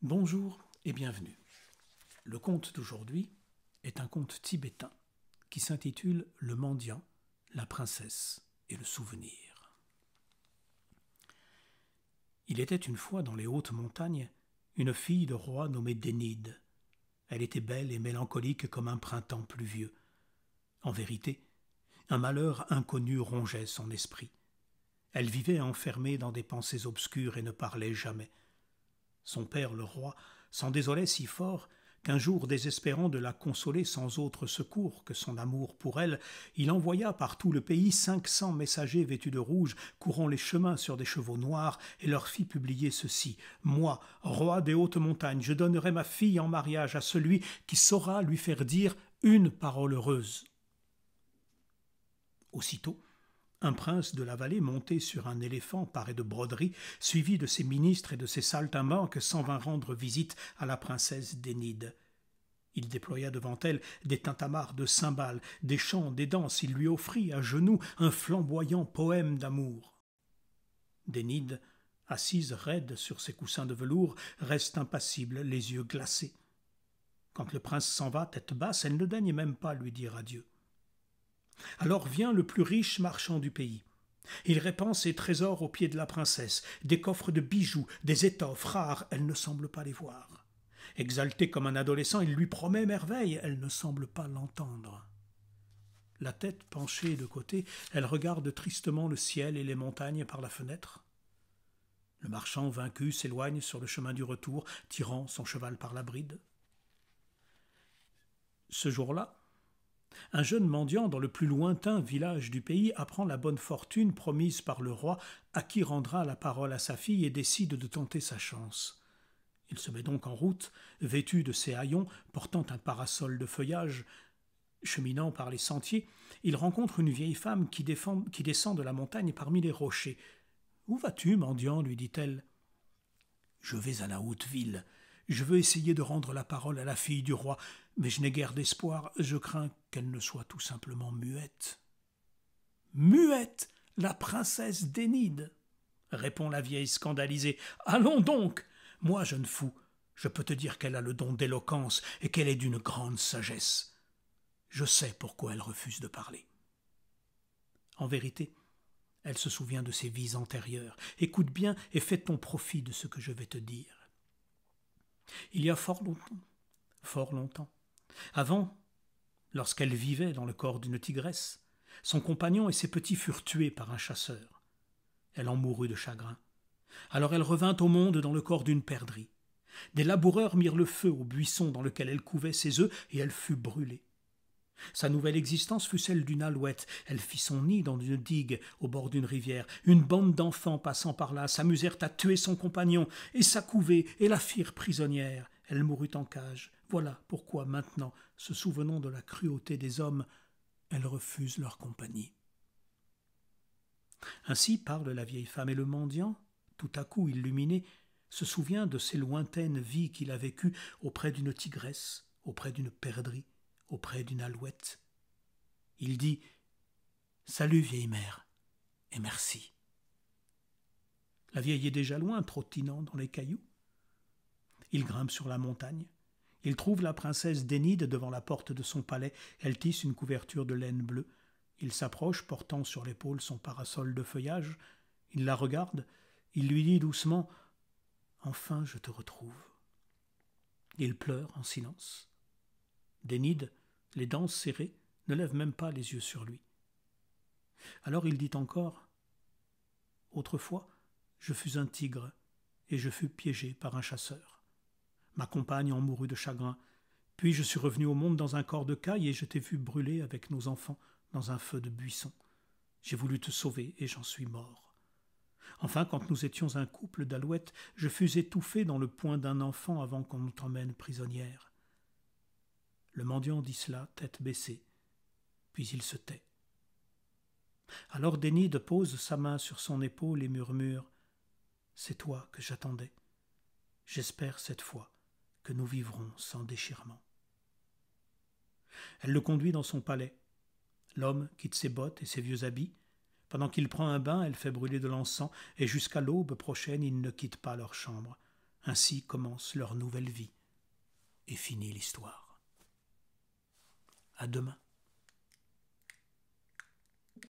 Bonjour et bienvenue. Le conte d'aujourd'hui est un conte tibétain qui s'intitule Le mendiant, la princesse et le souvenir. Il était une fois dans les hautes montagnes une fille de roi nommée Dénide. Elle était belle et mélancolique comme un printemps pluvieux. En vérité, un malheur inconnu rongeait son esprit. Elle vivait enfermée dans des pensées obscures et ne parlait jamais. Son père, le roi, s'en désolait si fort qu'un jour, désespérant de la consoler sans autre secours que son amour pour elle, il envoya par tout le pays 500 messagers vêtus de rouge, courant les chemins sur des chevaux noirs, et leur fit publier ceci: « Moi, roi des hautes montagnes, je donnerai ma fille en mariage à celui qui saura lui faire dire une parole heureuse. » Aussitôt, un prince de la vallée monté sur un éléphant paré de broderies, suivi de ses ministres et de ses saltimbanques, s'en vint rendre visite à la princesse Dénide. Il déploya devant elle des tintamars de cymbales, des chants, des danses. Il lui offrit à genoux un flamboyant poème d'amour. Dénide, assise raide sur ses coussins de velours, reste impassible, les yeux glacés. Quand le prince s'en va, tête basse, elle ne daigne même pas lui dire adieu. Alors vient le plus riche marchand du pays. Il répand ses trésors aux pieds de la princesse, des coffres de bijoux, des étoffes rares, elle ne semble pas les voir. Exalté comme un adolescent, il lui promet merveille, elle ne semble pas l'entendre. La tête penchée de côté, elle regarde tristement le ciel et les montagnes par la fenêtre. Le marchand vaincu s'éloigne sur le chemin du retour, tirant son cheval par la bride. Ce jour-là, un jeune mendiant dans le plus lointain village du pays apprend la bonne fortune promise par le roi, à qui rendra la parole à sa fille, et décide de tenter sa chance. Il se met donc en route, vêtu de ses haillons, portant un parasol de feuillage. Cheminant par les sentiers, il rencontre une vieille femme qui descend de la montagne parmi les rochers. « Où vas-tu, mendiant ?» lui dit-elle. « Je vais à la haute ville. Je veux essayer de rendre la parole à la fille du roi, mais je n'ai guère d'espoir, je crains qu'elle ne soit tout simplement muette. »« Muette, la princesse Dénide !» répond la vieille scandalisée. « Allons donc ! Moi, jeune fou, je peux te dire qu'elle a le don d'éloquence et qu'elle est d'une grande sagesse. Je sais pourquoi elle refuse de parler. » En vérité, elle se souvient de ses vies antérieures. Écoute bien et fais ton profit de ce que je vais te dire. Il y a fort longtemps, avant, lorsqu'elle vivait dans le corps d'une tigresse, son compagnon et ses petits furent tués par un chasseur. Elle en mourut de chagrin. Alors elle revint au monde dans le corps d'une perdrix. Des laboureurs mirent le feu au buisson dans lequel elle couvait ses œufs, et elle fut brûlée. Sa nouvelle existence fut celle d'une alouette. Elle fit son nid dans une digue au bord d'une rivière. Une bande d'enfants passant par là s'amusèrent à tuer son compagnon et sa couvée et la firent prisonnière. Elle mourut en cage. Voilà pourquoi maintenant, se souvenant de la cruauté des hommes, elle refuse leur compagnie. Ainsi parle la vieille femme, et le mendiant, tout à coup illuminé, se souvient de ces lointaines vies qu'il a vécues auprès d'une tigresse, auprès d'une perdrix, auprès d'une alouette. Il dit « Salut, vieille mère, et merci. » La vieille est déjà loin, trottinant dans les cailloux. Il grimpe sur la montagne. Il trouve la princesse Dénide devant la porte de son palais. Elle tisse une couverture de laine bleue. Il s'approche, portant sur l'épaule son parasol de feuillage. Il la regarde. Il lui dit doucement « Enfin, je te retrouve. » Il pleure en silence. Dénide, les dents serrées, ne lève même pas les yeux sur lui. Alors il dit encore « Autrefois, je fus un tigre, et je fus piégé par un chasseur. Ma compagne en mourut de chagrin, puis je suis revenu au monde dans un corps de caille, et je t'ai vu brûler avec nos enfants dans un feu de buisson. J'ai voulu te sauver, et j'en suis mort. Enfin, quand nous étions un couple d'alouettes, je fus étouffé dans le poing d'un enfant avant qu'on nous t'emmène prisonnière. » Le mendiant dit cela, tête baissée, puis il se tait. Alors Dénide pose sa main sur son épaule et murmure « C'est toi que j'attendais. J'espère cette fois que nous vivrons sans déchirement. » Elle le conduit dans son palais. L'homme quitte ses bottes et ses vieux habits. Pendant qu'il prend un bain, elle fait brûler de l'encens, et jusqu'à l'aube prochaine, ils ne quittent pas leur chambre. Ainsi commence leur nouvelle vie et finit l'histoire. À demain.